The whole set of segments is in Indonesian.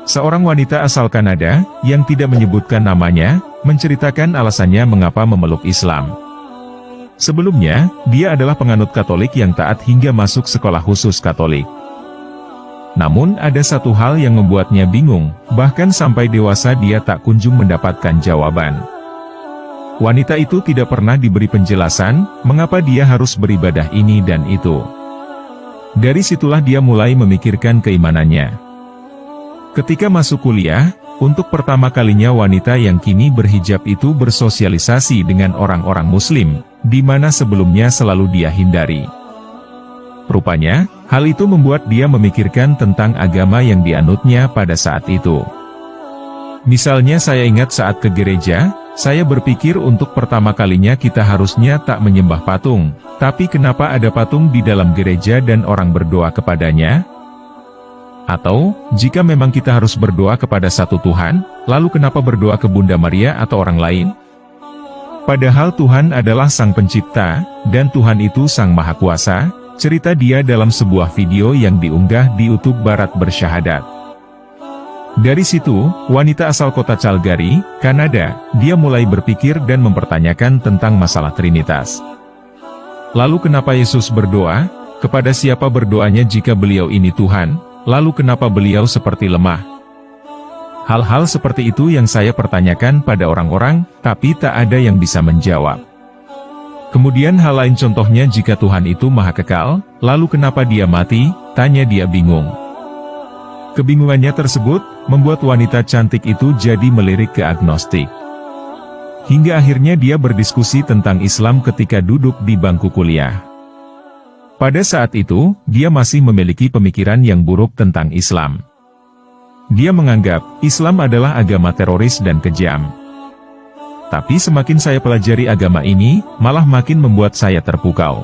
Seorang wanita asal Kanada, yang tidak menyebutkan namanya, menceritakan alasannya mengapa memeluk Islam. Sebelumnya, dia adalah penganut Katolik yang taat hingga masuk sekolah khusus Katolik. Namun ada satu hal yang membuatnya bingung, bahkan sampai dewasa dia tak kunjung mendapatkan jawaban. Wanita itu tidak pernah diberi penjelasan, mengapa dia harus beribadah ini dan itu. Dari situlah dia mulai memikirkan keimanannya. Ketika masuk kuliah, untuk pertama kalinya wanita yang kini berhijab itu bersosialisasi dengan orang-orang Muslim, di mana sebelumnya selalu dia hindari. Rupanya, hal itu membuat dia memikirkan tentang agama yang dianutnya pada saat itu. Misalnya saya ingat saat ke gereja, saya berpikir untuk pertama kalinya kita harusnya tak menyembah patung, tapi kenapa ada patung di dalam gereja dan orang berdoa kepadanya? Atau, jika memang kita harus berdoa kepada satu Tuhan, lalu kenapa berdoa ke Bunda Maria atau orang lain? Padahal Tuhan adalah Sang Pencipta, dan Tuhan itu Sang Maha Kuasa, cerita dia dalam sebuah video yang diunggah di YouTube Barat bersyahadat. Dari situ, wanita asal kota Calgary, Kanada, dia mulai berpikir dan mempertanyakan tentang masalah Trinitas. Lalu kenapa Yesus berdoa? Kepada siapa berdoanya jika beliau ini Tuhan? Lalu kenapa beliau seperti lemah? Hal-hal seperti itu yang saya pertanyakan pada orang-orang, tapi tak ada yang bisa menjawab. Kemudian hal lain contohnya jika Tuhan itu maha kekal, lalu kenapa dia mati? Tanya dia bingung. Kebingungannya tersebut, membuat wanita cantik itu jadi melirik ke agnostik. Hingga akhirnya dia berdiskusi tentang Islam ketika duduk di bangku kuliah. Pada saat itu, dia masih memiliki pemikiran yang buruk tentang Islam. Dia menganggap, Islam adalah agama teroris dan kejam. Tapi semakin saya pelajari agama ini, malah makin membuat saya terpukau.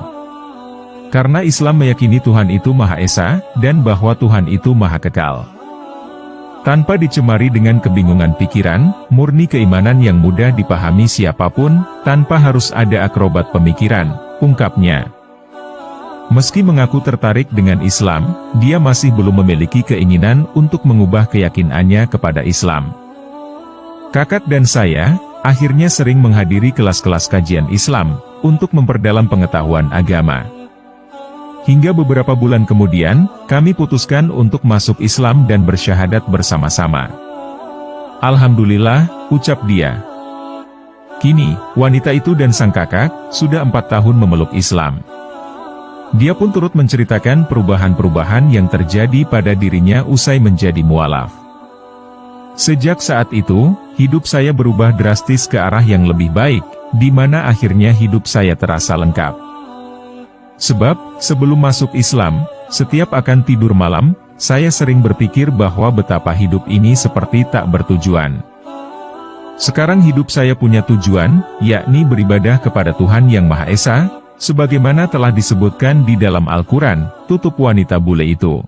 Karena Islam meyakini Tuhan itu Maha Esa, dan bahwa Tuhan itu Maha Kekal. Tanpa dicemari dengan kebingungan pikiran, murni keimanan yang mudah dipahami siapapun, tanpa harus ada akrobat pemikiran, ungkapnya. Meski mengaku tertarik dengan Islam, dia masih belum memiliki keinginan untuk mengubah keyakinannya kepada Islam. Kakak dan saya, akhirnya sering menghadiri kelas-kelas kajian Islam, untuk memperdalam pengetahuan agama. Hingga beberapa bulan kemudian, kami putuskan untuk masuk Islam dan bersyahadat bersama-sama. Alhamdulillah, ucap dia. Kini, wanita itu dan sang kakak, sudah 4 tahun memeluk Islam. Dia pun turut menceritakan perubahan-perubahan yang terjadi pada dirinya usai menjadi mualaf. Sejak saat itu, hidup saya berubah drastis ke arah yang lebih baik, di mana akhirnya hidup saya terasa lengkap. Sebab, sebelum masuk Islam, setiap akan tidur malam, saya sering berpikir bahwa betapa hidup ini seperti tak bertujuan. Sekarang hidup saya punya tujuan, yakni beribadah kepada Tuhan Yang Maha Esa, sebagaimana telah disebutkan di dalam Al-Quran, tutup wanita bule itu.